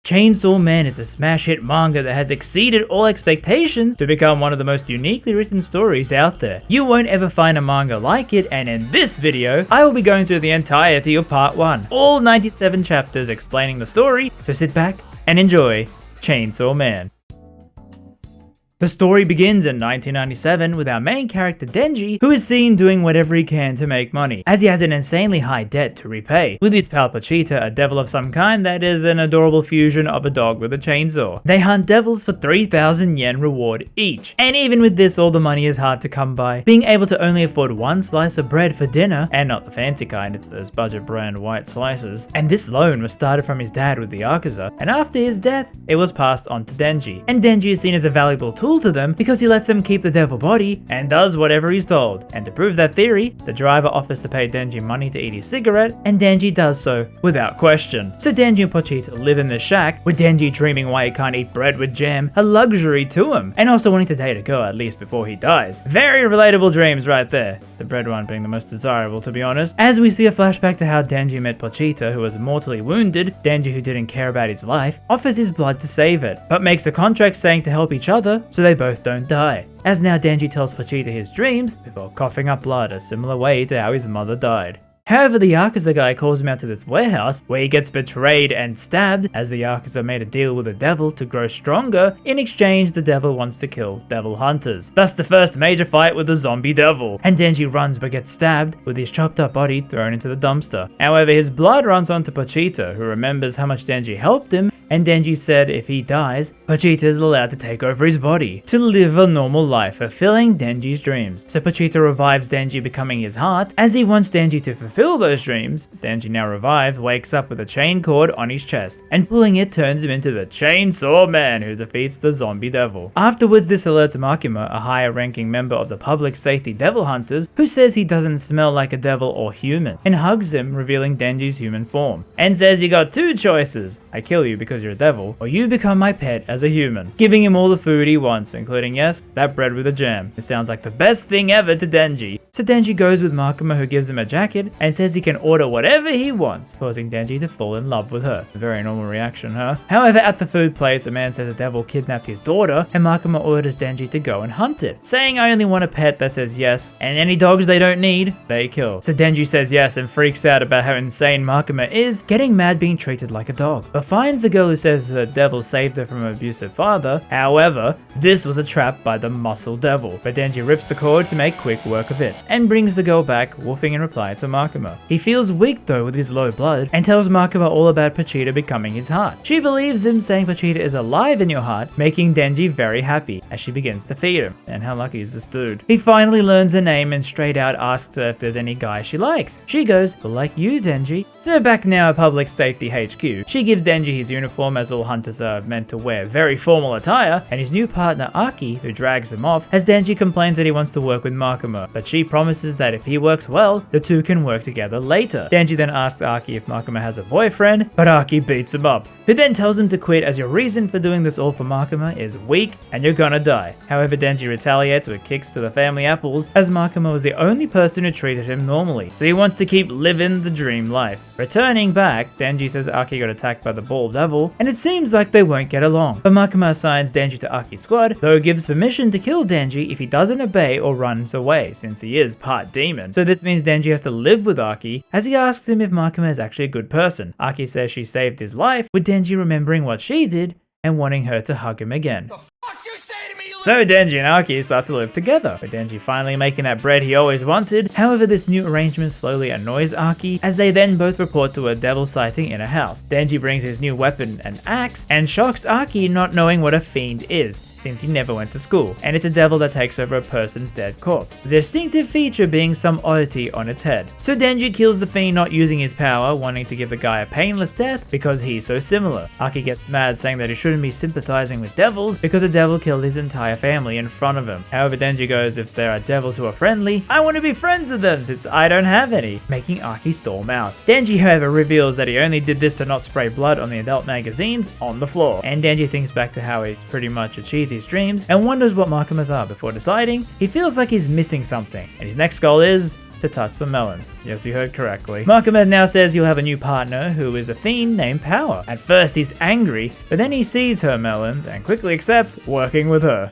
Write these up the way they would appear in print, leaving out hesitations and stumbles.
Chainsaw Man is a smash hit manga that has exceeded all expectations to become one of the most uniquely written stories out there. You won't ever find a manga like it, and in this video, I will be going through the entirety of part 1, all 97 chapters explaining the story, so sit back and enjoy Chainsaw Man. The story begins in 1997 with our main character Denji, who is seen doing whatever he can to make money, as he has an insanely high debt to repay, with his pal Pochita, a devil of some kind that is an adorable fusion of a dog with a chainsaw. They hunt devils for 3,000 yen reward each, and even with this all the money is hard to come by, being able to only afford one slice of bread for dinner, and not the fancy kind, it's those budget brand white slices, and this loan was started from his dad with the Yakuza, and after his death, it was passed on to Denji, and Denji is seen as a valuable tool to them because he lets them keep the devil body and does whatever he's told. And to prove that theory, the driver offers to pay Denji money to eat his cigarette, and Denji does so without question. So Denji and Pochita live in this shack, with Denji dreaming why he can't eat bread with jam, a luxury to him, and also wanting to date a girl at least before he dies. Very relatable dreams right there. The bread one being the most desirable, to be honest. As we see a flashback to how Denji met Pochita, who was mortally wounded, Denji, who didn't care about his life, offers his blood to save it, but makes a contract saying to help each other so they both don't die. As now Denji tells Pochita his dreams before coughing up blood, a similar way to how his mother died. However, the Yakuza guy calls him out to this warehouse where he gets betrayed and stabbed, as the Yakuza made a deal with the devil to grow stronger. In exchange, the devil wants to kill devil hunters. Thus the first major fight with the zombie devil, and Denji runs but gets stabbed, with his chopped up body thrown into the dumpster. However, his blood runs onto Pochita, who remembers how much Denji helped him, and Denji said if he dies, Pochita is allowed to take over his body to live a normal life, fulfilling Denji's dreams. So Pochita revives Denji, becoming his heart, as he wants Denji to fulfill those dreams. Denji, now revived, wakes up with a chain cord on his chest, and pulling it turns him into the Chainsaw Man, who defeats the zombie devil. Afterwards, this alerts Makima, a higher ranking member of the public safety devil hunters, who says he doesn't smell like a devil or human, and hugs him, revealing Denji's human form, and says you got two choices: I kill you because you're a devil, or you become my pet as a human, giving him all the food he wants, including, yes, that bread with a jam. It sounds like the best thing ever to Denji. So Denji goes with Makima, who gives him a jacket and says he can order whatever he wants, causing Denji to fall in love with her. A very normal reaction, huh? However, at the food place, a man says the devil kidnapped his daughter, and Makima orders Denji to go and hunt it, saying I only want a pet that says yes, and any dogs they don't need, they kill. So Denji says yes and freaks out about how insane Makima is, getting mad being treated like a dog, but finds the girl who says the devil saved her from an abusive father. However, this was a trap by the muscle devil, but Denji rips the cord to make quick work of it, and brings the girl back, woofing in reply to Makima. He feels weak though with his low blood, and tells Makima all about Pochita becoming his heart. She believes him, saying Pochita is alive in your heart, making Denji very happy as she begins to feed him. And how lucky is this dude? He finally learns her name and straight out asks her if there's any guy she likes. She goes, well, like you, Denji. So back now at Public Safety HQ, she gives Denji his uniform, as all hunters are meant to wear very formal attire, and his new partner Aki, who drags him off, as Denji complains that he wants to work with Makima, but she promises that if he works well, the two can work together later. Denji then asks Aki if Makima has a boyfriend, but Aki beats him up, who then tells him to quit as your reason for doing this all for Makima is weak and you're gonna die. However, Denji retaliates with kicks to the family apples, as Makima was the only person who treated him normally, so he wants to keep living the dream life. Returning back, Denji says Aki got attacked by the ball devil, and it seems like they won't get along, but Makima assigns Denji to Aki's squad, though gives permission to kill Denji if he doesn't obey or runs away, since he is part demon. So this means Denji has to live with Aki, as he asks him if Makima is actually a good person. Aki says she saved his life, with Denji remembering what she did and wanting her to hug him again. So Denji and Aki start to live together, with Denji finally making that bread he always wanted. However, this new arrangement slowly annoys Aki, as they then both report to a devil sighting in a house. Denji brings his new weapon, an axe, and shocks Aki, not knowing what a fiend is, since he never went to school, and it's a devil that takes over a person's dead corpse, the distinctive feature being some oddity on its head. So Denji kills the fiend, not using his power, wanting to give the guy a painless death because he's so similar. Aki gets mad, saying that he shouldn't be sympathizing with devils because the devil killed his entire family in front of him. However, Denji goes, if there are devils who are friendly, I want to be friends with them since I don't have any, making Aki storm out. Denji, however, reveals that he only did this to not spray blood on the adult magazines on the floor, and Denji thinks back to how he's pretty much achieved his dreams and wonders what Makima's are before deciding he feels like he's missing something, and his next goal is to touch the melons. Yes, you heard correctly. Makima now says he'll have a new partner who is a fiend named Power. At first he's angry, but then he sees her melons and quickly accepts working with her.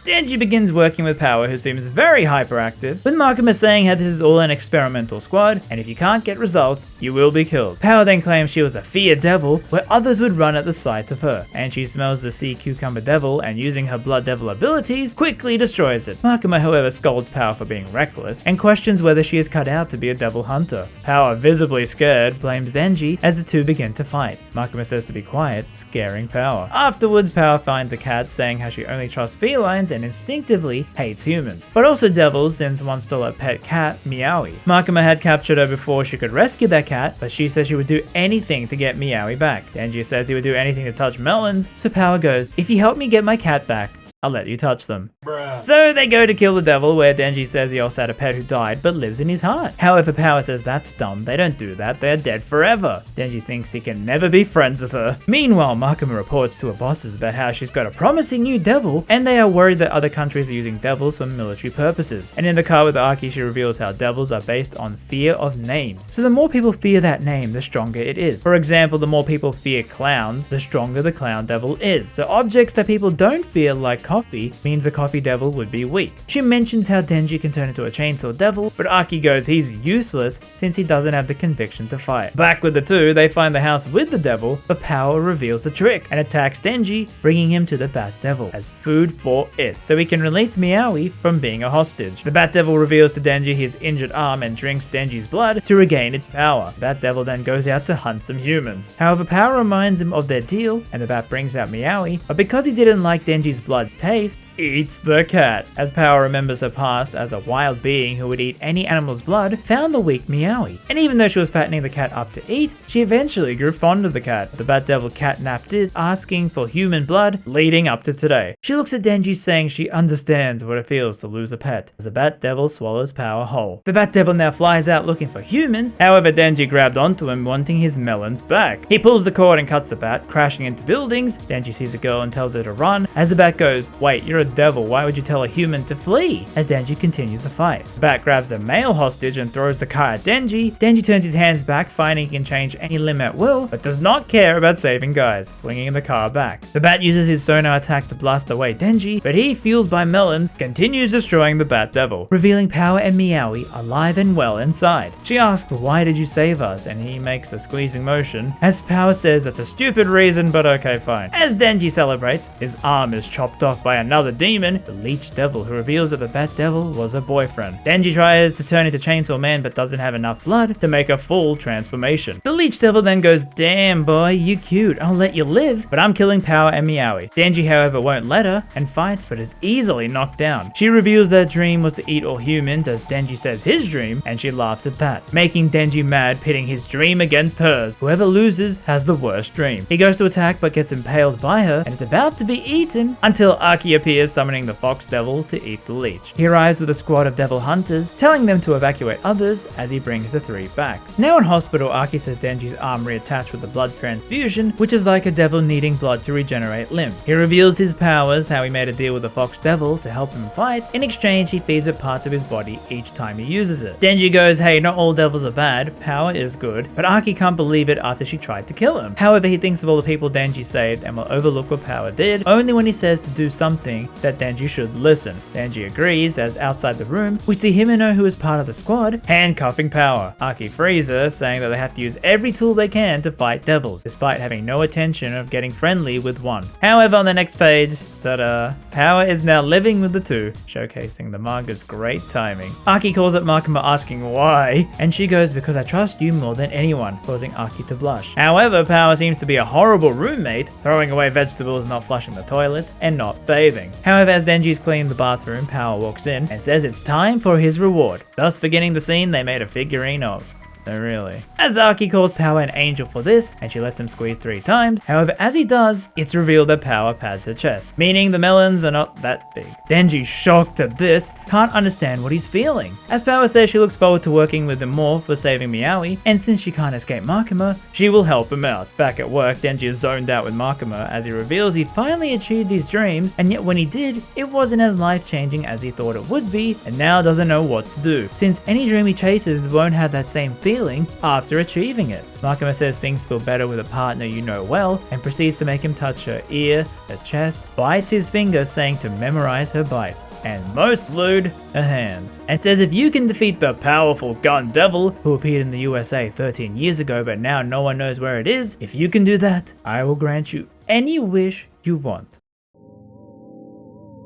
Denji begins working with Power, who seems very hyperactive, with Makima saying how this is all an experimental squad, and if you can't get results, you will be killed. Power then claims she was a fear devil, where others would run at the sight of her, and she smells the sea cucumber devil, and using her blood devil abilities, quickly destroys it. Makima, however, scolds Power for being reckless, and questions whether she is cut out to be a devil hunter. Power, visibly scared, blames Denji as the two begin to fight. Makima says to be quiet, scaring Power. Afterwards, Power finds a cat, saying how she only trusts felines and instinctively hates humans, but also devils since one stole her pet cat, Meowie. Makima had captured her before she could rescue that cat, but she says she would do anything to get Meowie back. Denji says he would do anything to touch melons, so Power goes, "If you help me get my cat back, I'll let you touch them." Bruh. So they go to kill the devil, where Denji says he also had a pet who died but lives in his heart. However, Power says that's dumb, they don't do that, they're dead forever. Denji thinks he can never be friends with her. Meanwhile, Makima reports to her bosses about how she's got a promising new devil, and they are worried that other countries are using devils for military purposes. And in the car with Aki, she reveals how devils are based on fear of names. So the more people fear that name, the stronger it is. For example, the more people fear clowns, the stronger the clown devil is. So objects that people don't fear, like coffee, means the coffee devil would be weak. She mentions how Denji can turn into a chainsaw devil, but Aki goes he's useless since he doesn't have the conviction to fight. Back with the two, they find the house with the devil, but Power reveals the trick and attacks Denji, bringing him to the Bat Devil as food for it, so he can release Meowie from being a hostage. The Bat Devil reveals to Denji his injured arm and drinks Denji's blood to regain its power. The Bat Devil then goes out to hunt some humans. However, Power reminds him of their deal, and the Bat brings out Meowie, but because he didn't like Denji's blood's taste, eats the cat. As Power remembers her past as a wild being who would eat any animal's blood, found the weak Meowie. And even though she was fattening the cat up to eat, she eventually grew fond of the cat. The Bat Devil catnapped it, asking for human blood, leading up to today. She looks at Denji saying she understands what it feels to lose a pet, as the Bat Devil swallows Power whole. The Bat Devil now flies out looking for humans, however Denji grabbed onto him wanting his melons back. He pulls the cord and cuts the bat, crashing into buildings. Denji sees a girl and tells her to run, as the bat goes, "Wait, you're a devil, why would you tell a human to flee?" As Denji continues the fight. The bat grabs a male hostage and throws the car at Denji. Denji turns his hands back, finding he can change any limb at will, but does not care about saving guys, flinging the car back. The bat uses his sonar attack to blast away Denji, but he, fueled by melons, continues destroying the Bat Devil, revealing Power and Meowie alive and well inside. She asks, "Why did you save us?" and he makes a squeezing motion, as Power says that's a stupid reason, but okay, fine. As Denji celebrates, his arm is chopped off by another demon, the Leech Devil, who reveals that the Bat Devil was a boyfriend. Denji tries to turn into Chainsaw Man but doesn't have enough blood to make a full transformation. The Leech Devil then goes, "Damn boy, you cute, I'll let you live, but I'm killing Power and Meowie." Denji however won't let her and fights but is easily knocked down. She reveals their dream was to eat all humans, as Denji says his dream, and she laughs at that, making Denji mad, pitting his dream against hers. Whoever loses has the worst dream. He goes to attack but gets impaled by her and is about to be eaten until Aki appears, summoning the Fox Devil to eat the leech. He arrives with a squad of devil hunters, telling them to evacuate others as he brings the three back. Now in hospital, Aki says Denji's arm reattached with the blood transfusion, which is like a devil needing blood to regenerate limbs. He reveals his powers, how he made a deal with the Fox Devil to help him fight. In exchange, he feeds it parts of his body each time he uses it. Denji goes, "Hey, not all devils are bad, Power is good," but Aki can't believe it after she tried to kill him. However, he thinks of all the people Denji saved and will overlook what Power did, only when he says to do something that Denji should listen. Denji agrees, as outside the room, we see Himeno, who is part of the squad, handcuffing Power. Aki frees her, saying that they have to use every tool they can to fight devils, despite having no intention of getting friendly with one. However, on the next page, ta-da, Power is now living with the two, showcasing the manga's great timing. Aki calls up Makima asking why, and she goes, "Because I trust you more than anyone," causing Aki to blush. However, Power seems to be a horrible roommate, throwing away vegetables, not flushing the toilet, and not bathing. However, as Denji's cleaned the bathroom, Power walks in and says it's time for his reward, thus beginning the scene they made a figurine of. Oh really? As Aki calls Power an angel for this, and she lets him squeeze 3 times. However, as he does, it's revealed that Power pads her chest, meaning the melons are not that big. Denji, shocked at this, can't understand what he's feeling. As Power says she looks forward to working with him more for saving Meowie, and since she can't escape Makima, she will help him out. Back at work, Denji is zoned out with Makima as he reveals he finally achieved his dreams, and yet when he did, it wasn't as life-changing as he thought it would be, and now doesn't know what to do, since any dream he chases won't have that same feeling after achieving it. Makima says things feel better with a partner you know well, and proceeds to make him touch her ear, her chest, bites his finger saying to memorize her bite, and most lewd, her hands, and says if you can defeat the powerful gun devil who appeared in the USA 13 years ago but now no one knows where it is, if you can do that, I will grant you any wish you want.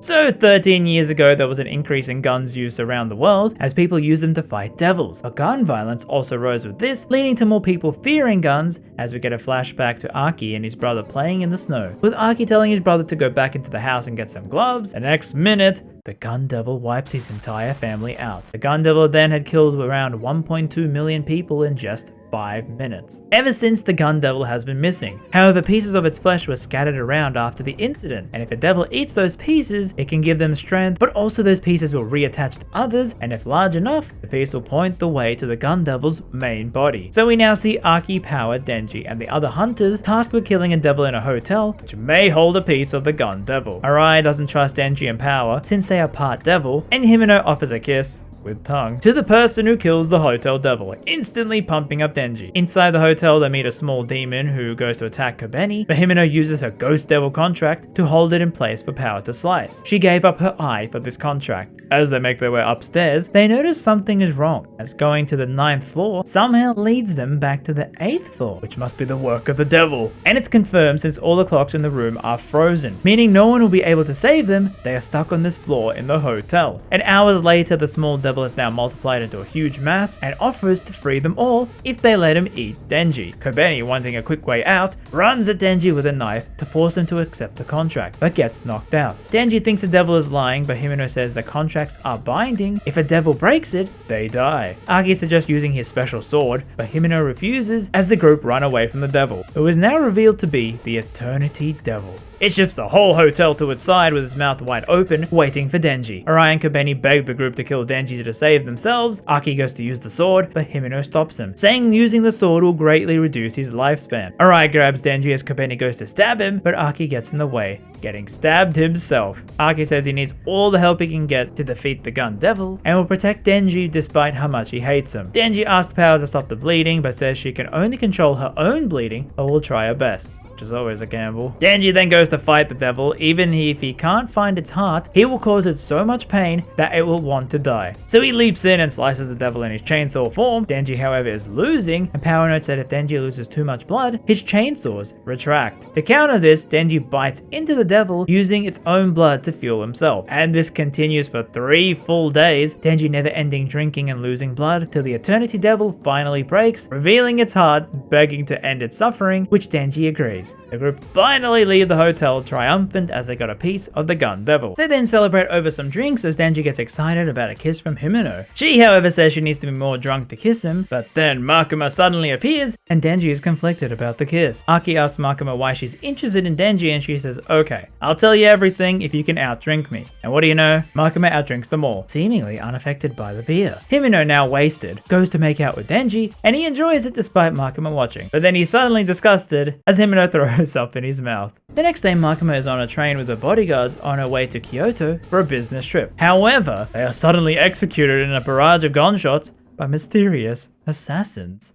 So 13 years ago there was an increase in guns use around the world as people used them to fight devils, but gun violence also rose with this, leading to more people fearing guns as we get a flashback to Aki and his brother playing in the snow, with Aki telling his brother to go back into the house and get some gloves. The next minute, the gun devil wipes his entire family out. The gun devil then had killed around 1.2 million people in just 5 minutes. Ever since, the gun devil has been missing. However, pieces of its flesh were scattered around after the incident, and if a devil eats those pieces, it can give them strength, but also those pieces will reattach to others, and if large enough, the piece will point the way to the gun devil's main body. So we now see Aki, Power, Denji, and the other hunters tasked with killing a devil in a hotel, which may hold a piece of the gun devil. Arai doesn't trust Denji and Power since they are part devil, and Himeno offers a kiss with tongue to the person who kills the hotel devil, instantly pumping up Denji. Inside the hotel, they meet a small demon who goes to attack Kobeni, but Himeno uses her ghost devil contract to hold it in place for Power to slice. She gave up her eye for this contract. As they make their way upstairs, they notice something is wrong, as going to the 9th floor somehow leads them back to the 8th floor, which must be the work of the devil. And it's confirmed since all the clocks in the room are frozen, meaning no one will be able to save them. They are stuck on this floor in the hotel. And hours later, the small devil is now multiplied into a huge mass and offers to free them all if they let him eat Denji. Kobeni, wanting a quick way out, runs at Denji with a knife to force him to accept the contract, but gets knocked out. Denji thinks the devil is lying, but Himeno says the contracts are binding. If a devil breaks it, they die. Aki suggests using his special sword, but Himeno refuses as the group run away from the devil, who is now revealed to be the Eternity Devil. It shifts the whole hotel to its side with its mouth wide open, waiting for Denji. Arai and Kobeni beg the group to kill Denji to save themselves. Aki goes to use the sword, but Himeno stops him, saying using the sword will greatly reduce his lifespan. Arai grabs Denji as Kobeni goes to stab him, but Aki gets in the way, getting stabbed himself. Aki says he needs all the help he can get to defeat the gun devil, and will protect Denji despite how much he hates him. Denji asks Power to stop the bleeding, but says she can only control her own bleeding, but will try her best, which is always a gamble. Denji then goes to fight the devil. Even if he can't find its heart, he will cause it so much pain that it will want to die. So he leaps in and slices the devil in his chainsaw form. Denji, however, is losing, and Power notes that if Denji loses too much blood, his chainsaws retract. To counter this, Denji bites into the devil using its own blood to fuel himself, and this continues for 3 full days, Denji never ending drinking and losing blood till the Eternity Devil finally breaks, revealing its heart, begging to end its suffering, which Denji agrees. The group finally leave the hotel triumphant as they got a piece of the gun devil. They then celebrate over some drinks as Denji gets excited about a kiss from Himeno. She, however, says she needs to be more drunk to kiss him, but then Makima suddenly appears and Denji is conflicted about the kiss. Aki asks Makima why she's interested in Denji and she says, okay, I'll tell you everything if you can outdrink me. And what do you know? Makima outdrinks them all, seemingly unaffected by the beer. Himeno, now wasted, goes to make out with Denji and he enjoys it despite Makima watching. But then he's suddenly disgusted as Himeno throws up in his mouth. The next day, Makima is on a train with the bodyguards on her way to Kyoto for a business trip. However, they are suddenly executed in a barrage of gunshots by mysterious assassins.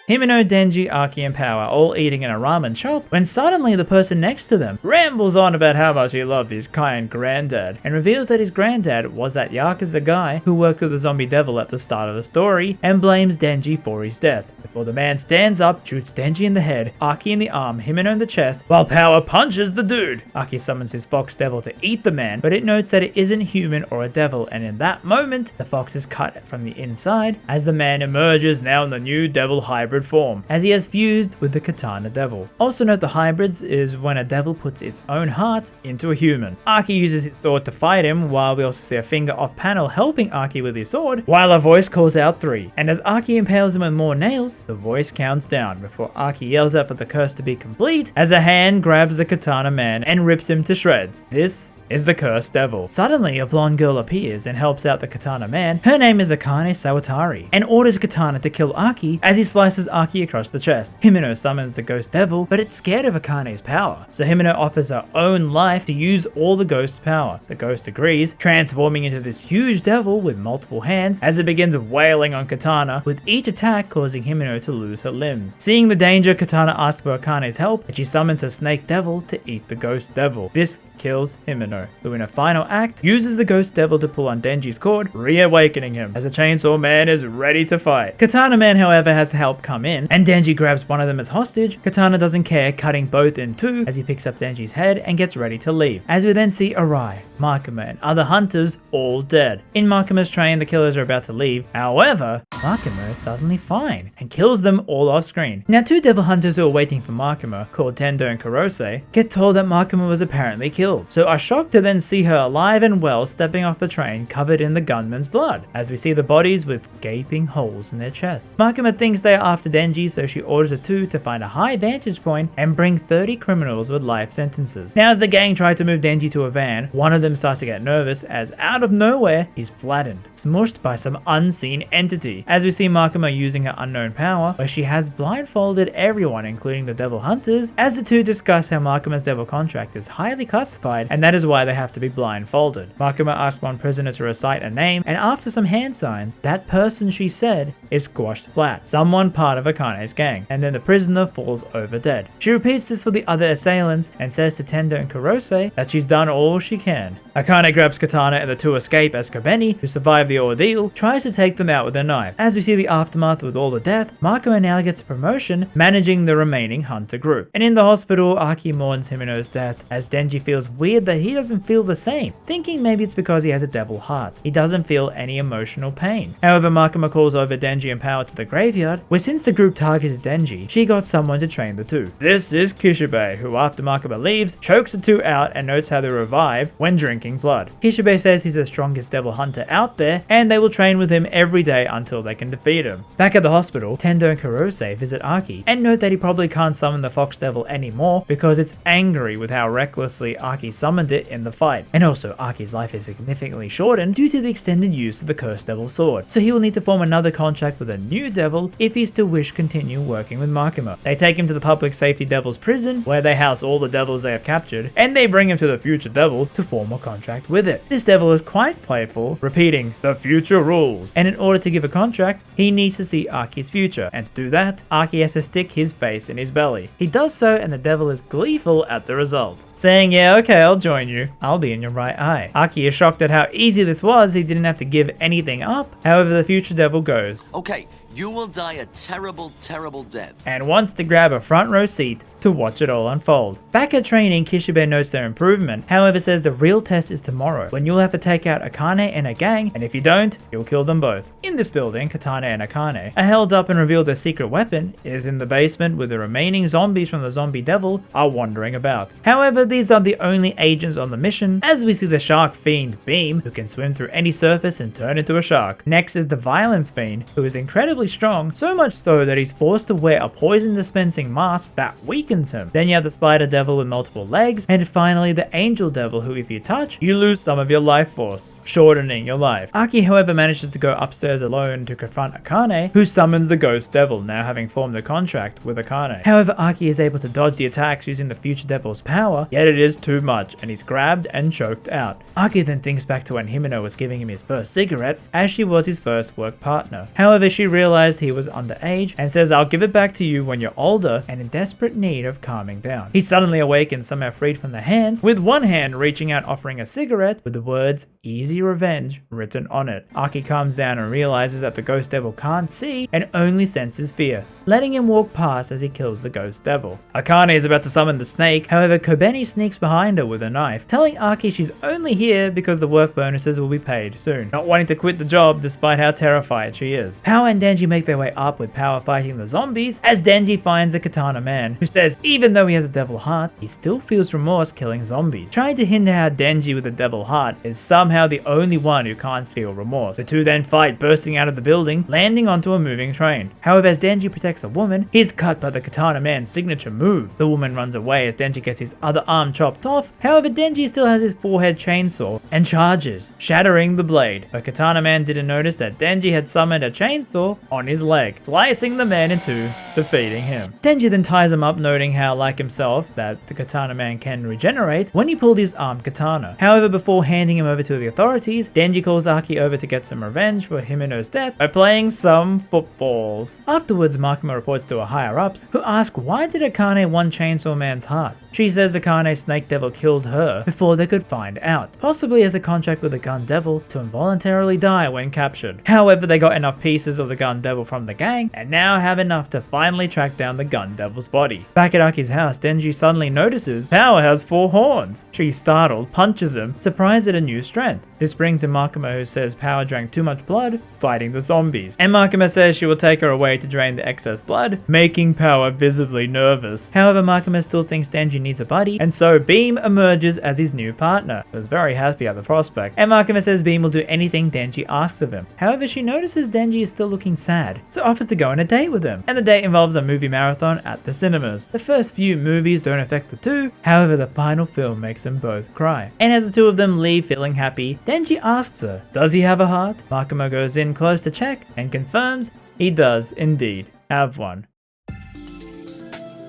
Himeno, Denji, Aki, and Power all eating in a ramen shop when suddenly the person next to them rambles on about how much he loved his kind granddad and reveals that his granddad was that Yakuza guy who worked with the zombie devil at the start of the story and blames Denji for his death. Before the man stands up, shoots Denji in the head, Aki in the arm, Himeno in the chest, while Power punches the dude. Aki summons his fox devil to eat the man, but it notes that it isn't human or a devil, and in that moment, the fox is cut from the inside as the man emerges now in the new devil hybrid hybrid form, as he has fused with the Katana Devil. Also note the hybrids is when a devil puts its own heart into a human. Aki uses his sword to fight him, while we also see a finger off panel helping Aki with his sword, while a voice calls out 3. And as Aki impales him with more nails, the voice counts down before Aki yells out for the curse to be complete, as a hand grabs the Katana Man and rips him to shreds. This is the Cursed Devil. Suddenly, a blonde girl appears and helps out the Katana Man. Her name is Akane Sawatari, and orders Katana to kill Aki as he slices Aki across the chest. Himeno summons the Ghost Devil, but it's scared of Akane's power, so Himeno offers her own life to use all the Ghost's power. The Ghost agrees, transforming into this huge devil with multiple hands as it begins wailing on Katana, with each attack causing Himeno to lose her limbs. Seeing the danger, Katana asks for Akane's help, and she summons her Snake Devil to eat the Ghost Devil. This kills Himeno, who in a final act uses the Ghost Devil to pull on Denji's cord, reawakening him as the Chainsaw Man is ready to fight. Katana Man, however, has help come in, and Denji grabs one of them as hostage. Katana doesn't care, cutting both in two as he picks up Denji's head and gets ready to leave, as we then see Arai, Makima, and other hunters all dead. In Makima's train, the killers are about to leave. However, Makima is suddenly fine and kills them all off screen. Now, 2 devil hunters who are waiting for Makima, called Tendo and Kurose, get told that Makima was apparently killed, so are shocked to then see her alive and well stepping off the train covered in the gunman's blood, as we see the bodies with gaping holes in their chests. Makima thinks they are after Denji, so she orders the 2 to find a high vantage point and bring 30 criminals with life sentences. Now, as the gang try to move Denji to a van, one of them starts to get nervous as out of nowhere he's flattened, smushed by some unseen entity, as we see Makima using her unknown power, where she has blindfolded everyone including the devil hunters, as the 2 discuss how Makima's devil contract is highly classified and that is why they have to be blindfolded. Makima asks one prisoner to recite a name, and after some hand signs, that person she said is squashed flat, someone part of Akane's gang, and then the prisoner falls over dead. She repeats this for the other assailants and says to Tendo and Kurose that she's done all she can. Akane grabs Katana and the 2 escape as Kobeni, who survived the ordeal, tries to take them out with a knife. As we see the aftermath with all the death, Makima now gets a promotion, managing the remaining hunter group. And in the hospital, Aki mourns Himeno's death, as Denji feels weird that he doesn't feel the same, thinking maybe it's because he has a devil heart. He doesn't feel any emotional pain. However, Makima calls over Denji and Power to the graveyard, where since the group targeted Denji, she got someone to train the 2. This is Kishibe, who after Makima leaves, chokes the 2 out and notes how they revive when drinking blood. Kishibe says he's the strongest devil hunter out there, and they will train with him every day until they can defeat him. Back at the hospital, Tendo and Kurose visit Aki, and note that he probably can't summon the Fox Devil anymore because it's angry with how recklessly Aki summoned it in the fight. And also, Aki's life is significantly shortened due to the extended use of the Cursed Devil sword, so he will need to form another contract with a new devil if he's to wish continue working with Makima. They take him to the public safety devil's prison, where they house all the devils they have captured, and they bring him to the future devil to form a contract with it. This devil is quite playful, repeating, "The future rules," and in order to give a contract, he needs to see Aki's future, and to do that, Aki has to stick his face in his belly. He does so, and the devil is gleeful at the result, saying, "Yeah, okay, I'll join you. I'll be in your right eye." Aki is shocked at how easy this was. He didn't have to give anything up. However, the future devil goes, "Okay, you will die a terrible, terrible death," and wants to grab a front row seat to watch it all unfold. Back at training, Kishibe notes their improvement, however says the real test is tomorrow, when you'll have to take out Akane and a gang, and if you don't, you'll kill them both. In this building, Katana and Akane are held up and reveal their secret weapon is in the basement, where the remaining zombies from the zombie devil are wandering about. However, these are the only agents on the mission, as we see the shark fiend Beam, who can swim through any surface and turn into a shark. Next is the violence fiend, who is incredibly strong, so much so that he's forced to wear a poison dispensing mask that weakens him. Then you have the spider devil with multiple legs, and finally the angel devil, who if you touch, you lose some of your life force, shortening your life. Aki, however, manages to go upstairs alone to confront Akane, who summons the ghost devil, now having formed a contract with Akane. However, Aki is able to dodge the attacks using the future devil's power, yet it is too much, and he's grabbed and choked out. Aki then thinks back to when Himeno was giving him his first cigarette, as she was his first work partner. However, she realized he was underage and says, "I'll give it back to you when you're older and in desperate need need of calming down. He suddenly awakens, somehow freed from the hands, with one hand reaching out offering a cigarette with the words "Easy Revenge" written on it. Aki calms down and realizes that the ghost devil can't see and only senses fear, letting him walk past as he kills the ghost devil. Akane is about to summon the snake, however Kobeni sneaks behind her with a knife, telling Aki she's only here because the work bonuses will be paid soon, not wanting to quit the job despite how terrified she is. Power and Denji make their way up with Power fighting the zombies as Denji finds the katana man, who says even though he has a devil heart, he still feels remorse killing zombies, trying to hint how Denji with a devil heart is somehow the only one who can't feel remorse. The two then fight, bursting out of the building, landing onto a moving train. However, as Denji protects a woman, he's cut by the katana man's signature move. The woman runs away as Denji gets his other arm chopped off. However, Denji still has his forehead chainsaw and charges, shattering the blade. But katana man didn't notice that Denji had summoned a chainsaw on his leg, slicing the man in two, defeating him. Denji then ties him up, noting how, like himself, that the katana man can regenerate when he pulled his armed katana. However, before handing him over to the authorities, Denji calls Aki over to get some revenge for Himeno's death by playing some footballs. Afterwards, Makima reports to her higher-ups, who ask why did Akane want Chainsaw Man's heart. She says Akane Snake Devil killed her before they could find out, possibly as a contract with the Gun Devil to involuntarily die when captured. However, they got enough pieces of the Gun Devil from the gang, and now have enough to finally track down the Gun Devil's body. Back at Aki's house, Denji suddenly notices Power has 4 horns. She's startled, punches him, surprised at a new strength. This brings in Makima, who says Power drank too much blood fighting the zombies, and Makima says she will take her away to drain the excess blood, making Power visibly nervous. However, Makima still thinks Denji needs a buddy, and so Beam emerges as his new partner. He was very happy at the prospect, and Makima says Beam will do anything Denji asks of him. However, she notices Denji is still looking sad, so offers to go on a date with him, and the date involves a movie marathon at the cinemas. The first few movies don't affect the two, however the final film makes them both cry. And as the two of them leave feeling happy, Denji asks her, does he have a heart? Makima goes in close to check and confirms he does indeed have one.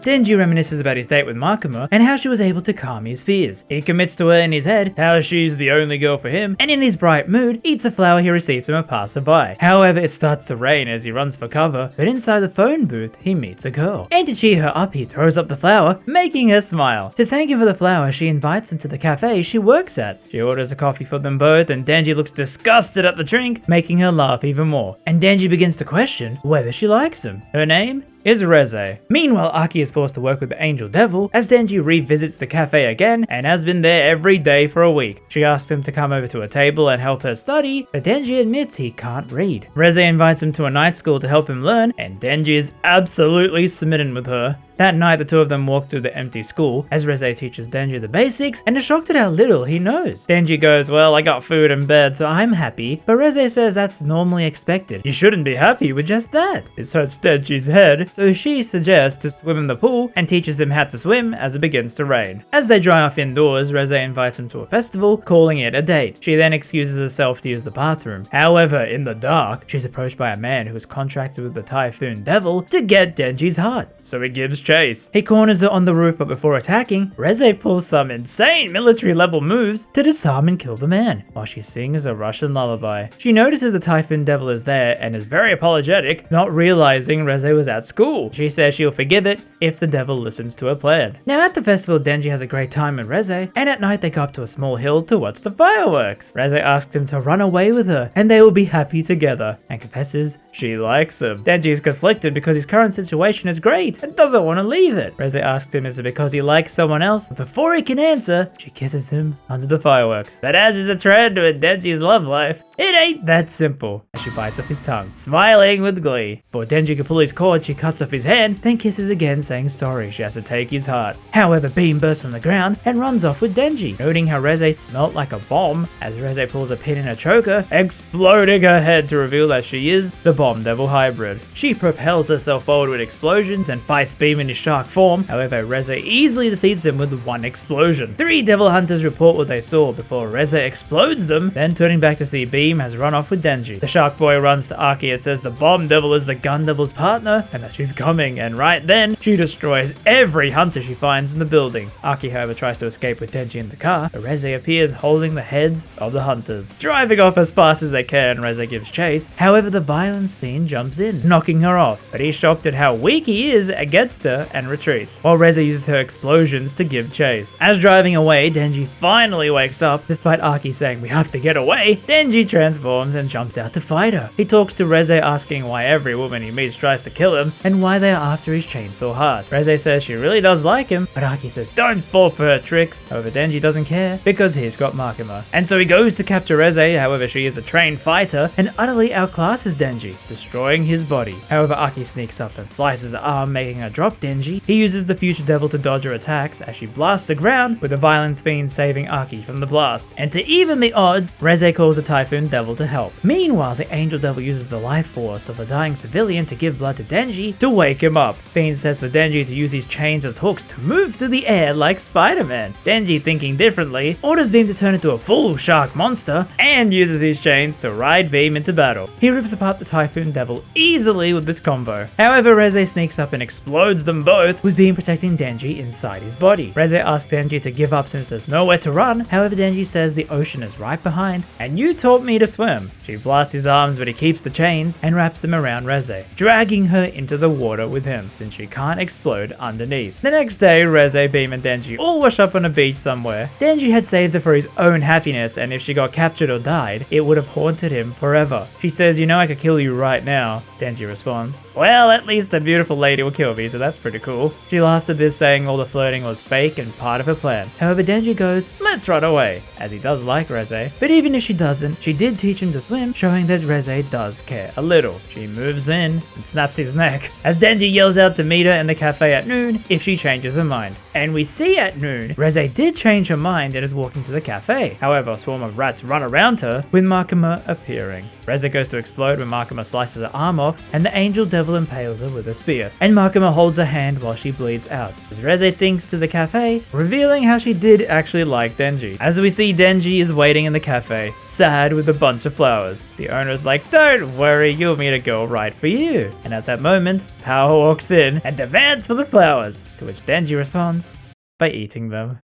Denji reminisces about his date with Makima and how she was able to calm his fears. He commits to her in his head how she's the only girl for him, and in his bright mood, eats a flower he receives from a passerby. However, it starts to rain as he runs for cover, but inside the phone booth, he meets a girl. And to cheer her up, he throws up the flower, making her smile. To thank him for the flower, she invites him to the cafe she works at. She orders a coffee for them both, and Denji looks disgusted at the drink, making her laugh even more. And Denji begins to question whether she likes him. Her name is Reze. Meanwhile, Aki is forced to work with the Angel Devil as Denji revisits the cafe again and has been there every day for a week. She asks him to come over to a table and help her study, but Denji admits he can't read. Reze invites him to a night school to help him learn, and Denji is absolutely smitten with her. That night, the two of them walk through the empty school as Reze teaches Denji the basics and is shocked at how little he knows. Denji goes, well, I got food and bed, so I'm happy, but Reze says that's normally expected. You shouldn't be happy with just that. This hurts Denji's head, so she suggests to swim in the pool and teaches him how to swim as it begins to rain. As they dry off indoors, Reze invites him to a festival, calling it a date. She then excuses herself to use the bathroom. However, in the dark, she's approached by a man who is contracted with the Typhoon Devil to get Denji's heart, so he gives chase. He corners her on the roof, but before attacking, Reze pulls some insane military level moves to disarm and kill the man, while she sings a Russian lullaby. She notices the Typhoon Devil is there and is very apologetic, not realizing Reze was at school. She says she'll forgive it if the devil listens to her plan. Now at the festival, Denji has a great time with Reze, and at night they go up to a small hill to watch the fireworks. Reze asks him to run away with her, and they will be happy together, and confesses she likes him. Denji is conflicted because his current situation is great and doesn't want to leave it. Reze asks him is it because he likes someone else, but before he can answer, she kisses him under the fireworks. But as is a trend with Denji's love life, it ain't that simple, and she bites off his tongue, smiling with glee. Before Denji can pull his cord, she cuts off his hand, then kisses again, saying sorry she has to take his heart. However, Beam bursts from the ground and runs off with Denji, noting how Reze smelt like a bomb as Reze pulls a pin in her choker, exploding her head to reveal that she is the Bomb Devil hybrid. She propels herself forward with explosions and fights Beam in his shark form. However, Reze easily defeats him with one explosion. 3 devil hunters report what they saw before Reze explodes them, then turning back to see Beam Beam has run off with Denji. The Shark Boy runs to Aki and says the Bomb Devil is the Gun Devil's partner and that she's coming, and right then, she destroys every hunter she finds in the building. Aki, however, tries to escape with Denji in the car, but Reze appears holding the heads of the hunters. Driving off as fast as they can, Reze gives chase. However, the Violence Fiend jumps in, knocking her off, but he's shocked at how weak he is against her and retreats, while Reze uses her explosions to give chase. As driving away, Denji finally wakes up. Despite Aki saying we have to get away, Denji transforms and jumps out to fight her. He talks to Reze, asking why every woman he meets tries to kill him and why they are after his chainsaw heart. Reze says she really does like him, but Aki says don't fall for her tricks. However, Denji doesn't care because he's got makima. And so he goes to capture Reze, however she is a trained fighter and utterly outclasses Denji, destroying his body. However, Aki sneaks up and slices her arm, making her drop Denji. He uses the Future Devil to dodge her attacks as she blasts the ground, with the Violence Fiend saving Aki from the blast. And to even the odds, Reze calls the Typhoon Devil to help. Meanwhile, the Angel Devil uses the life force of a dying civilian to give blood to Denji to wake him up. Fiend says for Denji to use his chains as hooks to move through the air like Spider-Man. Denji, thinking differently, orders Beam to turn into a full shark monster and uses his chains to ride Beam into battle. He rips apart the Typhoon Devil easily with this combo. However, Reze sneaks up and explodes them both, with Beam protecting Denji inside his body. Reze asks Denji to give up since there's nowhere to run. However, Denji says the ocean is right behind and you taught me to swim. She blasts his arms, but he keeps the chains and wraps them around Reze, dragging her into the water with him since she can't explode underneath. The next day, Reze, Beam and Denji all wash up on a beach somewhere. Denji had saved her for his own happiness, and if she got captured or died, it would have haunted him forever. She says, you know I could kill you right now. Denji responds, well, at least a beautiful lady will kill me, so that's pretty cool. She laughs at this, saying all the flirting was fake and part of her plan. However, Denji goes, let's run away, as he does like Reze. But even if she doesn't, she did teach him to swim, showing that Reze does care a little. She moves in and snaps his neck, as Denji yells out to meet her in the cafe at noon if she changes her mind. And we see at noon, Reze did change her mind and is walking to the cafe. However, a swarm of rats run around her, with Makima appearing. Reze goes to explode when Makima slices her arm off, and the Angel Devil impales her with a spear. And Makima holds her hand while she bleeds out, as Reze thinks to the cafe, revealing how she did actually like Denji. As we see, Denji is waiting in the cafe, sad with a bunch of flowers. The owner is like, don't worry, you'll meet a girl right for you. And at that moment, Power walks in and demands for the flowers, to which Denji responds by eating them.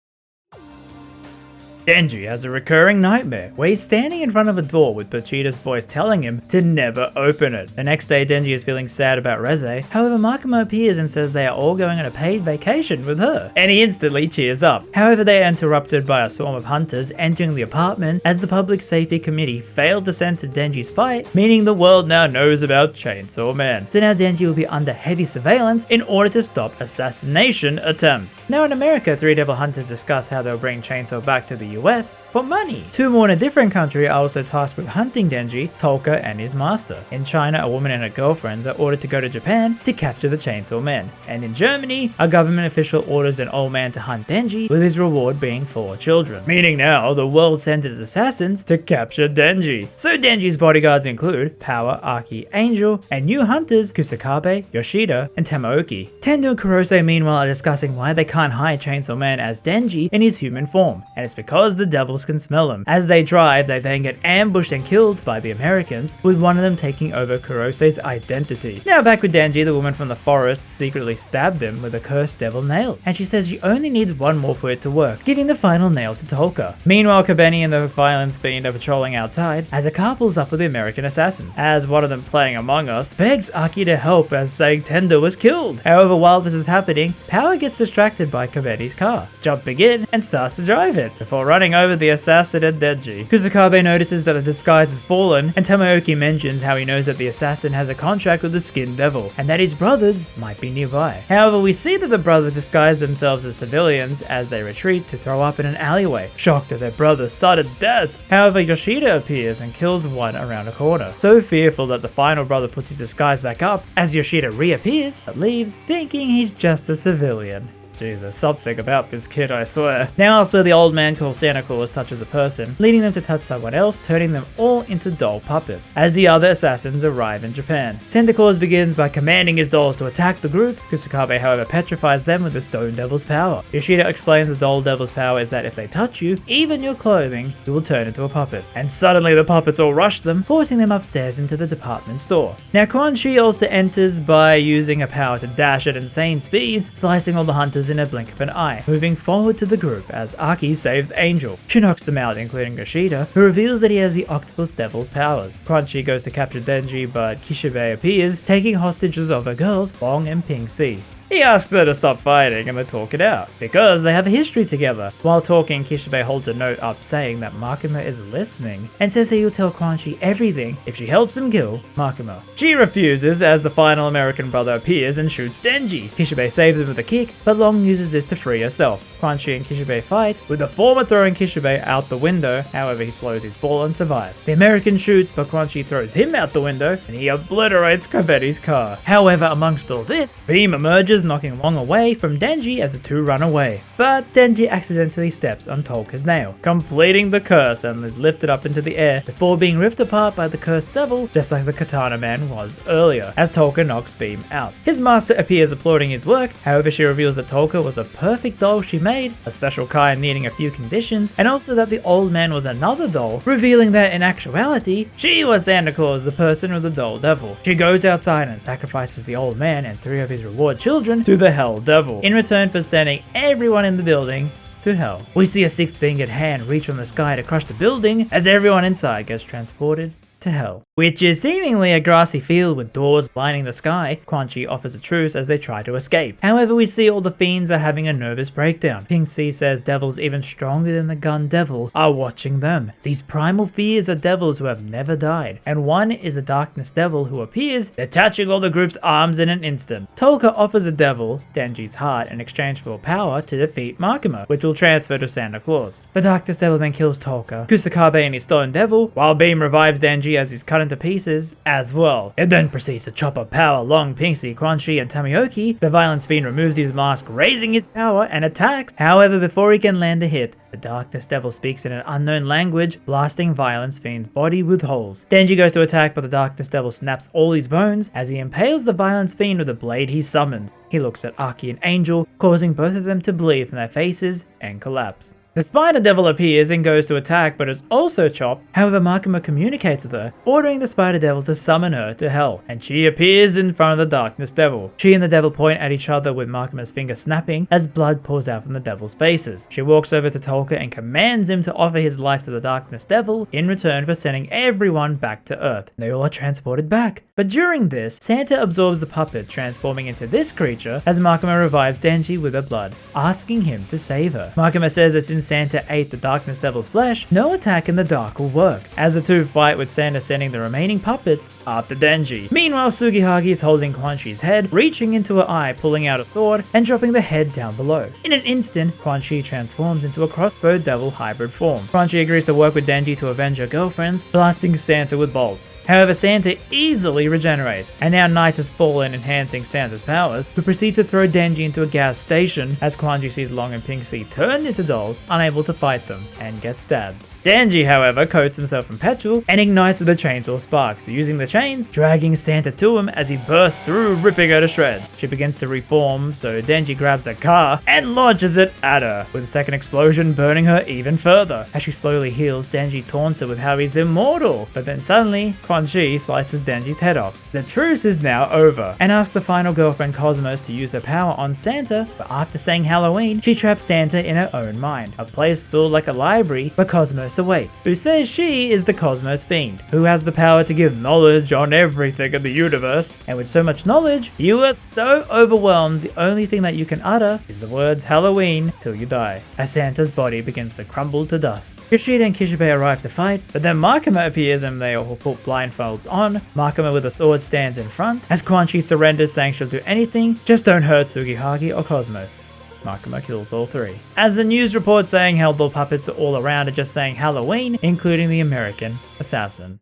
Denji has a recurring nightmare where he's standing in front of a door with Pochita's voice telling him to never open it. The next day, Denji is feeling sad about Reze. However, Makima appears and says they are all going on a paid vacation with her, and he instantly cheers up. However, they are interrupted by a swarm of hunters entering the apartment as the Public Safety Committee failed to censor Denji's fight, meaning the world now knows about Chainsaw Man. So now Denji will be under heavy surveillance in order to stop assassination attempts. Now in America, three devil hunters discuss how they'll bring Chainsaw back to the US for money. Two more in a different country are also tasked with hunting Denji, Tolka, and his master. In China, a woman and her girlfriends are ordered to go to Japan to capture the Chainsaw Man. And in Germany, a government official orders an old man to hunt Denji, with his reward being 4 children. Meaning now, the world sends its assassins to capture Denji. So Denji's bodyguards include Power, Aki, Angel, and new hunters Kusakabe, Yoshida, and Tamaoki. Tendo and Kurose meanwhile are discussing why they can't hide Chainsaw Man as Denji in his human form, and it's because the devils can smell him. As they drive, they then get ambushed and killed by the Americans, with one of them taking over Kurose's identity. Now back with Denji, the woman from the forest secretly stabbed him with a cursed devil nail, and she says she only needs one more for it to work, giving the final nail to Tolka. Meanwhile, Kabeni and the Violence Fiend are patrolling outside as a car pulls up with the American assassins, as one of them, playing Among Us, begs Aki to help as saying Tendo was killed. However, while this is happening, Power gets distracted by Kabeni's car, jumping in and starts to drive it, before running over the assassin and Denji. Kusakabe notices that the disguise has fallen, and Tamaoki mentions how he knows that the assassin has a contract with the Skin Devil, and that his brothers might be nearby. However, we see that the brothers disguise themselves as civilians as they retreat to throw up in an alleyway, shocked at their brother's sudden death. However, Yoshida appears and kills one around a corner, so fearful that the final brother puts his disguise back up as Yoshida reappears, but leaves, thinking he's just a civilian. Jesus, something about this kid, I swear. Now also the old man called Santa Claus touches a person, leading them to touch someone else, turning them all into doll puppets, as the other assassins arrive in Japan. Santa Claus begins by commanding his dolls to attack the group. Kusakabe, however, petrifies them with the Stone Devil's power. Yoshida explains the Doll Devil's power is that if they touch you, even your clothing, you will turn into a puppet. And suddenly the puppets all rush them, forcing them upstairs into the department store. Now Quan Chi also enters by using a power to dash at insane speeds, slicing all the hunters in a blink of an eye, moving forward to the group as Aki saves Angel. She knocks them out, including Yoshida, who reveals that he has the Octopus Devil's powers. Quan Chi goes to capture Denji, but Kishibe appears, taking hostages of her girls, Long and Ping Si. He asks her to stop fighting and they talk it out, because they have a history together. While talking, Kishibe holds a note up saying that Makima is listening, and says that he'll tell Quan Chi everything if she helps him kill Makima. She refuses as the final American brother appears and shoots Denji. Kishibe saves him with a kick, but Long uses this to free herself. Quan Chi and Kishibe fight, with the former throwing Kishibe out the window, however he slows his fall and survives. The American shoots, but Quan Chi throws him out the window, and he obliterates Kabetti's car. However, amongst all this, Beam emerges, knocking Long away from Denji as the two run away. But Denji accidentally steps on Tolka's nail, completing the curse, and is lifted up into the air before being ripped apart by the cursed devil, just like the Katana Man was earlier, as Tolka knocks Beam out. His master appears applauding his work, however she reveals that Tolka was a perfect doll she made, a special kind needing a few conditions, and also that the old man was another doll, revealing that in actuality, she was Santa Claus, the person with the doll devil. She goes outside and sacrifices the old man and 3 of his reward children to the Hell Devil, in return for sending everyone in the building to hell. We see a 6-fingered hand reach from the sky to crush the building as everyone inside gets transported to hell, which is seemingly a grassy field with doors lining the sky. Quan Chi offers a truce as they try to escape. However, we see all the fiends are having a nervous breakdown. Ping Si says devils even stronger than the gun devil are watching them. These primal fears are devils who have never died, and one is the darkness devil who appears, detaching all the group's arms in an instant. Tolka offers the devil Denji's heart in exchange for power to defeat Makima, which will transfer to Santa Claus. The darkness devil then kills Tolka, Kusakabe and his stone devil, while Beam revives Denji as he's cut into pieces as well. It then proceeds to chop up power Long, Ping Si, Quan Chi, and Tamioki. The violence fiend removes his mask, raising his power, and attacks. However, before he can land a hit, the darkness devil speaks in an unknown language, blasting violence fiend's body with holes. Denji goes to attack, but the darkness devil snaps all his bones as he impales the violence fiend with the blade he summons. He looks at Aki and Angel, causing both of them to bleed from their faces and collapse. The Spider Devil appears and goes to attack, but is also chopped. However, Makima communicates with her, ordering the Spider Devil to summon her to hell, and she appears in front of the Darkness Devil. She and the devil point at each other with Makima's finger snapping as blood pours out from the devil's faces. She walks over to Tolka and commands him to offer his life to the Darkness Devil in return for sending everyone back to Earth. They all are transported back. But during this, Santa absorbs the puppet, transforming into this creature as Makima revives Denji with her blood, asking him to save her. Makima says that since Santa ate the Darkness Devil's flesh, no attack in the dark will work, as the two fight with Santa sending the remaining puppets after Denji. Meanwhile, Sugihagi is holding Quan Chi's head, reaching into her eye, pulling out a sword, and dropping the head down below. In an instant, Quan Chi transforms into a crossbow devil hybrid form. Quan Chi agrees to work with Denji to avenge her girlfriends, blasting Santa with bolts. However, Santa easily regenerates, and now night has fallen, enhancing Santa's powers, who proceeds to throw Denji into a gas station as Quan Chi sees Long and Ping Si turned into dolls, unable to fight them, and get stabbed. Denji, however, coats himself in petrol and ignites with a chainsaw sparks, using the chains, dragging Santa to him as he bursts through, ripping her to shreds. She begins to reform, so Denji grabs a car and launches it at her, with a second explosion burning her even further. As she slowly heals, Denji taunts her with how he's immortal, but then suddenly, Quan Chi slices Denji's head off. The truce is now over, and asks the final girlfriend Cosmos to use her power on Santa, but after saying Halloween, she traps Santa in her own mind, a place filled like a library where Cosmos awaits, who says she is the Cosmos Fiend, who has the power to give knowledge on everything in the universe, and with so much knowledge, you are so overwhelmed the only thing that you can utter is the words Halloween till you die, as Santa's body begins to crumble to dust. Yoshida and Kishibe arrive to fight, but then Makima appears and they all put blindfolds on. Makima with a sword stands in front, as Quan Chi surrenders, saying she'll do anything, just don't hurt Sugihagi or Cosmos. Makima kills all three. As the news report saying how the puppets are all around are just saying Halloween, including the American assassin.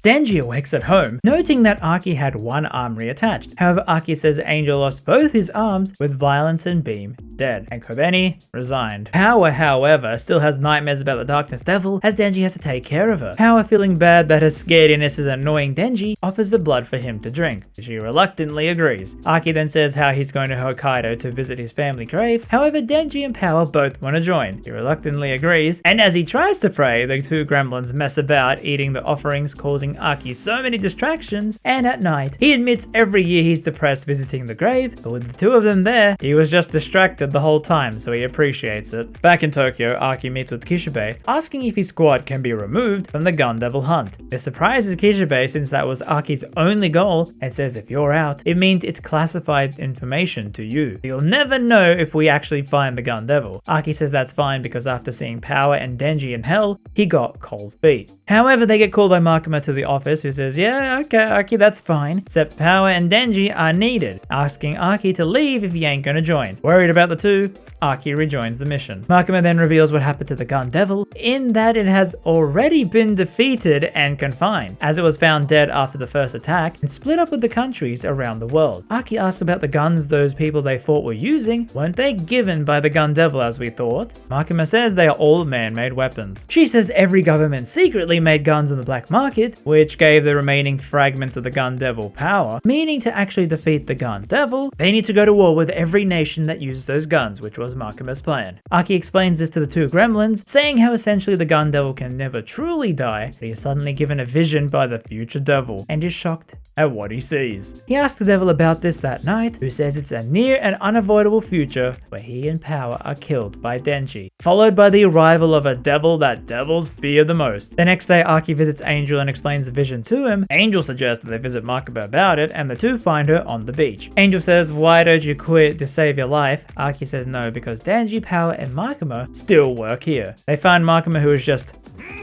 Denji awakes at home, noting that Aki had one arm reattached. However, Aki says Angel lost both his arms with violence and Beam dead, and Kobeni resigned. Power, however, still has nightmares about the Darkness Devil, as Denji has to take care of her. Power, feeling bad that her scarediness is annoying Denji, offers the blood for him to drink. She reluctantly agrees. Aki then says how he's going to Hokkaido to visit his family grave. However, Denji and Power both want to join. He reluctantly agrees, and as he tries to pray, the two gremlins mess about, eating the offerings, causing Aki so many distractions. And at night, he admits every year he's depressed visiting the grave, but with the two of them there, he was just distracted the whole time, so he appreciates it. Back in Tokyo, Aki meets with Kishibe, asking if his squad can be removed from the Gun Devil hunt. This surprises Kishibe since that was Aki's only goal, and says if you're out, it means it's classified information to you. You'll never know if we actually find the Gun Devil. Aki says that's fine because after seeing Power and Denji in hell, he got cold feet. However, they get called by Makima to the office, who says, yeah, okay, Aki, that's fine, except Power and Denji are needed, asking Aki to leave if he ain't gonna join. Worried about the two, Aki rejoins the mission. Makima then reveals what happened to the Gun Devil, in that it has already been defeated and confined, as it was found dead after the first attack and split up with the countries around the world. Aki asks about the guns those people they fought were using. Weren't they given by the Gun Devil as we thought? Makima says they are all man-made weapons. She says every government secretly made guns on the black market, which gave the remaining fragments of the Gun Devil power, meaning to actually defeat the Gun Devil, they need to go to war with every nation that uses those guns, which was Makima's plan. Aki explains this to the two gremlins, saying how essentially the Gun Devil can never truly die, but he is suddenly given a vision by the future devil, and is shocked at what he sees. He asks the devil about this that night, who says it's a near and unavoidable future where he and Power are killed by Denji, followed by the arrival of a devil that devils fear the most. The next day, Aki visits Angel and explains the vision to him. Angel suggests that they visit Makima about it, and the two find her on the beach. Angel says, why don't you quit to save your life? Aki says no, because Denji, Power, and Makima still work here. They find Makima, who is just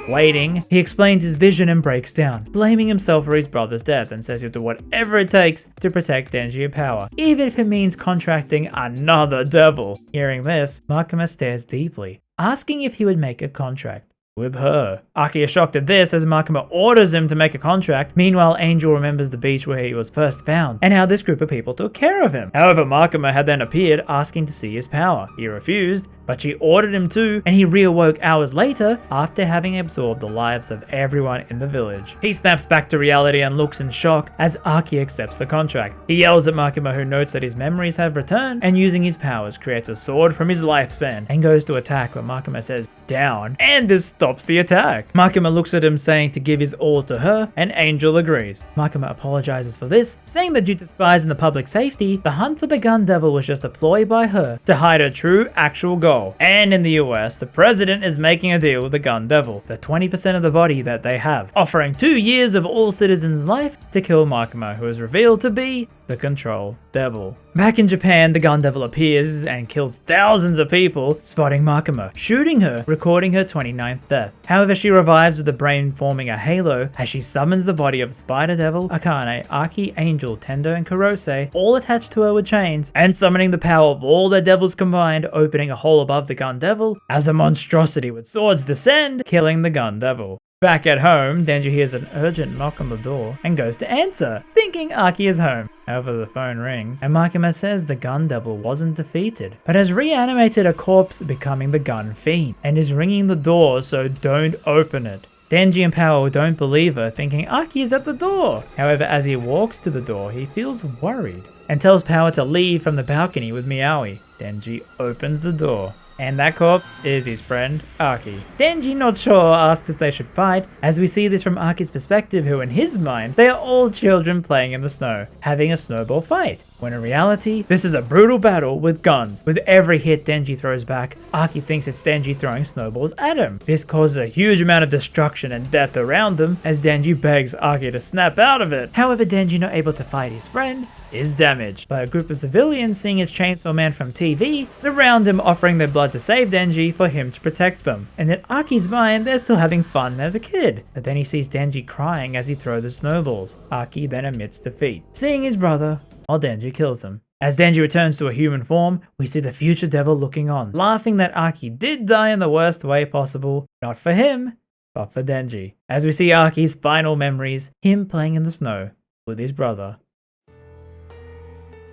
waiting. He explains his vision and breaks down, blaming himself for his brother's death, and says he'll do whatever it takes to protect Denji and Power, even if it means contracting another devil. Hearing this, Makima stares deeply, asking if he would make a contract with her. Aki is shocked at this as Makima orders him to make a contract. Meanwhile, Angel remembers the beach where he was first found and how this group of people took care of him. However, Makima had then appeared asking to see his power. He refused, but she ordered him to, and he reawoke hours later after having absorbed the lives of everyone in the village. He snaps back to reality and looks in shock as Aki accepts the contract. He yells at Makima, who notes that his memories have returned, and using his powers creates a sword from his lifespan and goes to attack, but Makima says down, and this stops the attack. Makima looks at him, saying to give his all to her, and Angel agrees. Makima apologizes for this, saying that due to spies and the public safety, the hunt for the Gun Devil was just a ploy by her to hide her true actual goal. And in the US, the president is making a deal with the Gun Devil, the 20% of the body that they have, offering 2 years of all citizens' life to kill Makima, who is revealed to be the Control Devil. Back in Japan, the Gun Devil appears and kills thousands of people, spotting Makima, shooting her, recording her 29th death. However, she revives with the brain forming a halo as she summons the body of Spider Devil, Akane, Aki, Angel, Tendo, and Kurose, all attached to her with chains, and summoning the power of all their devils combined, opening a hole above the Gun Devil as a monstrosity with swords descend, killing the Gun Devil. Back at home, Denji hears an urgent knock on the door and goes to answer, thinking Aki is home. However, the phone rings, and Makima says the Gun Devil wasn't defeated, but has reanimated a corpse, becoming the Gun Fiend, and is ringing the door, so don't open it. Denji and Power don't believe her, thinking Aki is at the door. However, as he walks to the door, he feels worried and tells Power to leave from the balcony with Miaoi. Denji opens the door, and that corpse is his friend, Aki. Denji, not sure, asks if they should fight, as we see this from Aki's perspective, who in his mind, they are all children playing in the snow, having a snowball fight. When in reality, this is a brutal battle with guns. With every hit Denji throws back, Aki thinks it's Denji throwing snowballs at him. This causes a huge amount of destruction and death around them, as Denji begs Aki to snap out of it. However, Denji, not able to fight his friend, is damaged by a group of civilians seeing a Chainsaw Man from TV surround him, offering their blood to save Denji for him to protect them. And in Aki's mind, they're still having fun as a kid. But then he sees Denji crying as he throws the snowballs. Aki then admits defeat, seeing his brother while Denji kills him. As Denji returns to a human form, we see the future devil looking on, laughing that Aki did die in the worst way possible, not for him, but for Denji. As we see Aki's final memories, him playing in the snow with his brother.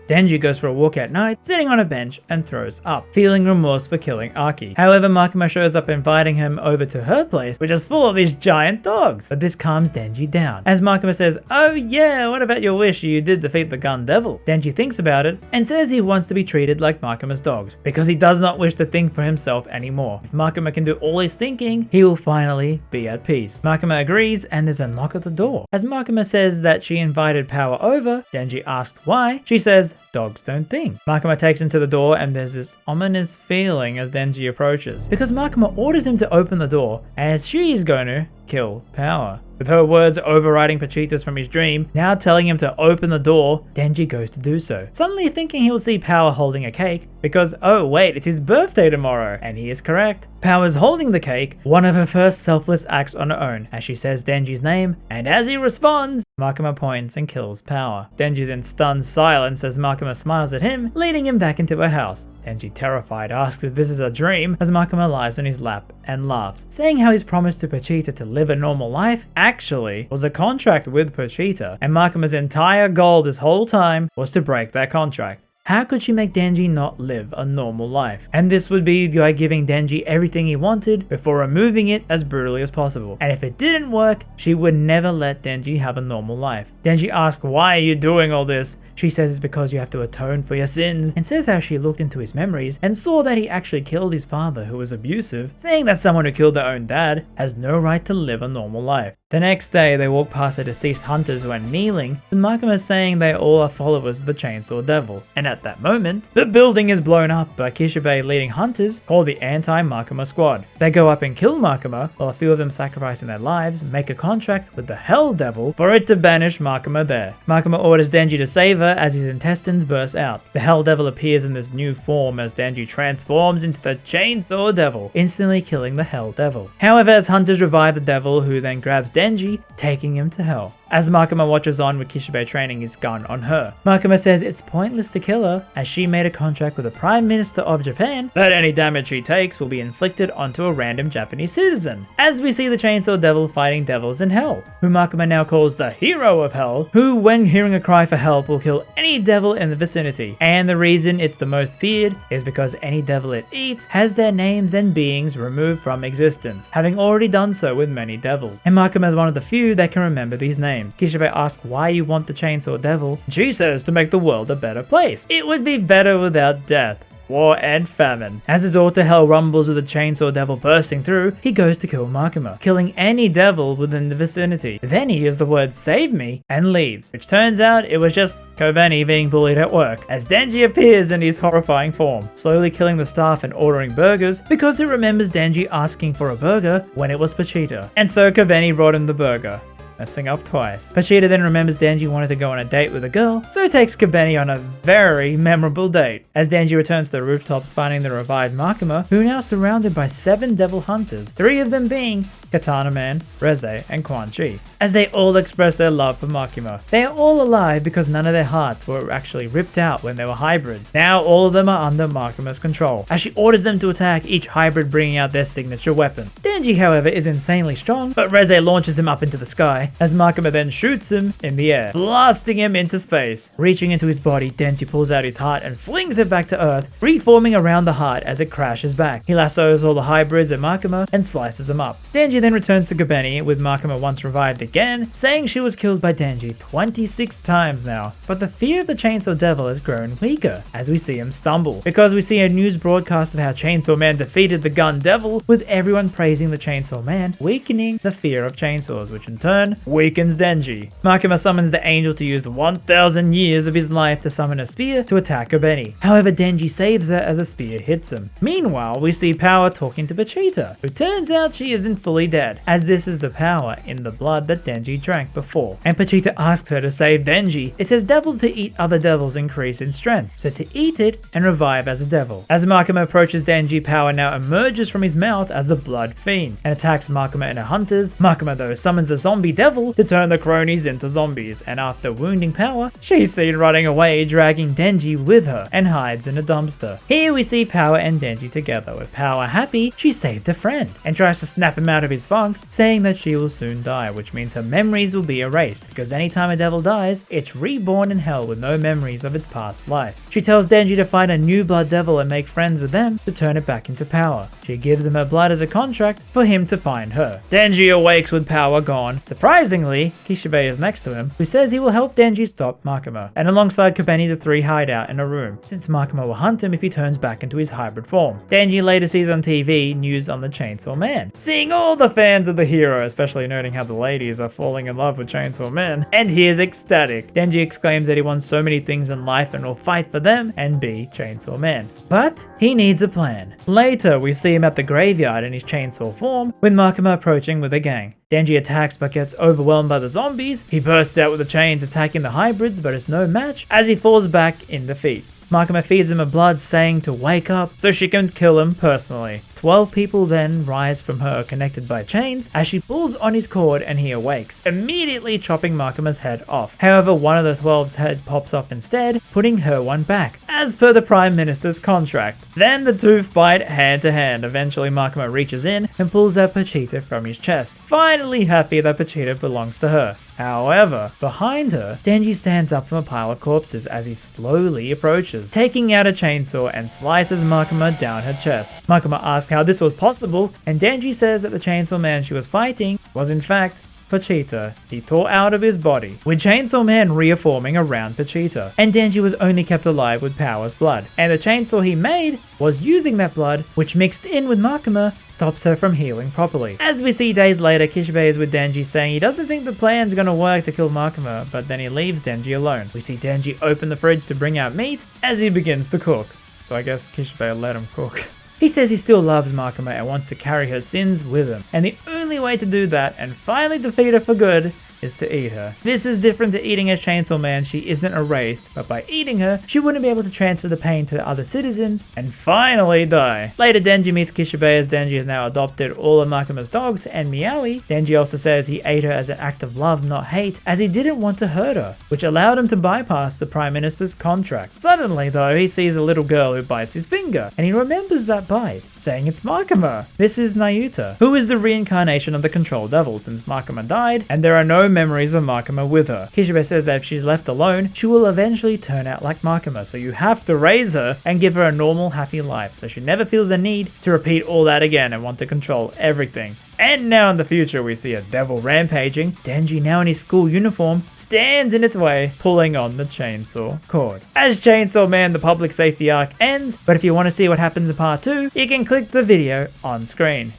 Denji goes for a walk at night, sitting on a bench and throws up, feeling remorse for killing Aki. However, Makima shows up inviting him over to her place, which is full of these giant dogs. But this calms Denji down, as Makima says, "Oh yeah, what about your wish? You did defeat the gun devil." Denji thinks about it and says he wants to be treated like Makima's dogs, because he does not wish to think for himself anymore. If Makima can do all his thinking, he will finally be at peace. Makima agrees and there's a knock at the door. As Makima says that she invited Power over, Denji asks why. She says, "Dogs don't think." Makima takes him to the door and there's this ominous feeling as Denji approaches, because Makima orders him to open the door as she is going to kill Power. With her words overriding Pachita's from his dream, now telling him to open the door, Denji goes to do so, suddenly thinking he will see Power holding a cake because, oh wait, it's his birthday tomorrow, and he is correct. Power's holding the cake, one of her first selfless acts on her own, as she says Denji's name, and as he responds, Makima points and kills Power. Denji's in stunned silence as Makima smiles at him, leading him back into her house. Denji, terrified, asks if this is a dream as Makima lies on his lap and laughs, saying how his promise to Pachita to live a normal life actually was a contract with Pachita, and Makima's entire goal this whole time was to break that contract. How could she make Denji not live a normal life? And this would be by giving Denji everything he wanted before removing it as brutally as possible. And if it didn't work, she would never let Denji have a normal life. Denji asks, "Why are you doing all this?" She says it's because you have to atone for your sins, and says how she looked into his memories and saw that he actually killed his father, who was abusive, saying that someone who killed their own dad has no right to live a normal life. The next day, they walk past the deceased hunters who are kneeling, with Makima saying they all are followers of the Chainsaw Devil. And at that moment, the building is blown up by Kishibe leading hunters called the Anti-Makima Squad. They go up and kill Makima, while a few of them sacrificing their lives make a contract with the Hell Devil for it to banish Makima there. Makima orders Denji to save her as his intestines burst out. The Hell Devil appears in this new form as Denji transforms into the Chainsaw Devil, instantly killing the Hell Devil. However, as hunters revive the devil, who then grabs Denji, taking him to hell. As Makima watches on with Kishibe training his gun on her, Makima says it's pointless to kill her as she made a contract with the Prime Minister of Japan that any damage she takes will be inflicted onto a random Japanese citizen. As we see the Chainsaw Devil fighting devils in hell, who Makima now calls the hero of hell, who when hearing a cry for help will kill any devil in the vicinity. And the reason it's the most feared is because any devil it eats has their names and beings removed from existence, having already done so with many devils. And Makima is one of the few that can remember these names. Kishibe asks why you want the Chainsaw Devil. She says to make the world a better place. It would be better without death, war, and famine. As the door to hell rumbles with the Chainsaw Devil bursting through, he goes to kill Makima, killing any devil within the vicinity. Then he hears the word "save me" and leaves, which turns out it was just Koveni being bullied at work, as Denji appears in his horrifying form, slowly killing the staff and ordering burgers because he remembers Denji asking for a burger when it was Pachita. And so Koveni brought him the burger, messing up twice. Pachita then remembers Denji wanted to go on a date with a girl, so takes Koveni on a very memorable date. As Denji returns to the rooftops finding the revived Makima, who are now surrounded by 7 devil hunters, 3 of them being Katana Man, Reze, and Quan Chi, as they all express their love for Makima. They are all alive because none of their hearts were actually ripped out when they were hybrids. Now all of them are under Makima's control, as she orders them to attack, each hybrid bringing out their signature weapon. Denji, however, is insanely strong, but Reze launches him up into the sky, as Makima then shoots him in the air, blasting him into space. Reaching into his body, Denji pulls out his heart and flings it back to Earth, reforming around the heart as it crashes back. He lassos all the hybrids at Makima and slices them up. Denji then returns to Koveni, with Makima once revived again, saying she was killed by Denji 26 times now. But the fear of the Chainsaw Devil has grown weaker as we see him stumble, because we see a news broadcast of how Chainsaw Man defeated the Gun Devil, with everyone praising the Chainsaw Man, weakening the fear of chainsaws, which in turn weakens Denji. Makima summons the angel to use 1,000 years of his life to summon a spear to attack Koveni. However, Denji saves her as the spear hits him. Meanwhile, we see Power talking to Pachita, who turns out she isn't fully dead, as this is the power in the blood that Denji drank before. And Pachita asks her to save Denji. It says devils who eat other devils increase in strength, so to eat it and revive as a devil. As Makima approaches Denji, Power now emerges from his mouth as the Blood Fiend and attacks Makima and her hunters. Makima though summons the zombie devil to turn the cronies into zombies, and after wounding Power, she's seen running away, dragging Denji with her, and hides in a dumpster. Here we see Power and Denji together, with Power happy she saved a friend and tries to snap him out of his Kishibe's funk, saying that she will soon die, which means her memories will be erased, because anytime a devil dies, it's reborn in hell with no memories of its past life. She tells Denji to find a new blood devil and make friends with them to turn it back into power. She gives him her blood as a contract for him to find her. Denji awakes with power gone. Surprisingly, Kishibe is next to him, who says he will help Denji stop Makima, and alongside Kobeni the three hide out in a room, since Makima will hunt him if he turns back into his hybrid form. Denji later sees on TV news on the Chainsaw Man, seeing all the fans of the hero, especially noting how the ladies are falling in love with Chainsaw Man, and he is ecstatic. Denji exclaims that he wants so many things in life and will fight for them and be Chainsaw Man. But he needs a plan. Later, we see him at the graveyard in his chainsaw form, with Makima approaching with a gang. Denji attacks but gets overwhelmed by the zombies. He bursts out with the chains attacking the hybrids but is no match as he falls back in defeat. Makima feeds him a blood saying to wake up so she can kill him personally. 12 people then rise from her connected by chains as she pulls on his cord and he awakes, immediately chopping Makima's head off. However, one of the 12's head pops off instead, putting her one back, as per the Prime Minister's contract. Then the two fight hand to hand. Eventually Makima reaches in and pulls out Pachita from his chest, finally happy that Pachita belongs to her. However, behind her, Denji stands up from a pile of corpses as he slowly approaches, taking out a chainsaw and slices Makima down her chest. Makima asks how this was possible, and Denji says that the Chainsaw Man she was fighting was in fact Pachita he tore out of his body, with Chainsaw Man reforming around Pachita. And Denji was only kept alive with Power's blood, and the chainsaw he made was using that blood, which mixed in with Makima stops her from healing properly. As we see days later, Kishibe is with Denji saying he doesn't think the plan's gonna work to kill Makima, but then he leaves Denji alone. We see Denji open the fridge to bring out meat as he begins to cook. So I guess Kishibe let him cook. He says he still loves Makima and wants to carry her sins with him, and the only way to do that and finally defeat her for good is to eat her. This is different to eating a Chainsaw Man. She isn't erased, but by eating her, she wouldn't be able to transfer the pain to the other citizens and finally die. Later, Denji meets Kishibe as Denji has now adopted all of Makima's dogs and Meowie. Denji also says he ate her as an act of love, not hate, as he didn't want to hurt her, which allowed him to bypass the Prime Minister's contract. Suddenly, though, he sees a little girl who bites his finger, and he remembers that bite, saying it's Makima. This is Nayuta, who is the reincarnation of the Control Devil since Makima died, and there are no memories of Makima with her. Kishibe says that if she's left alone, she will eventually turn out like Makima, so you have to raise her and give her a normal, happy life, so she never feels the need to repeat all that again and want to control everything. And now in the future, we see a devil rampaging. Denji, now in his school uniform, stands in its way, pulling on the chainsaw cord. As Chainsaw Man, the public safety arc ends, but if you want to see what happens in part 2, you can click the video on screen.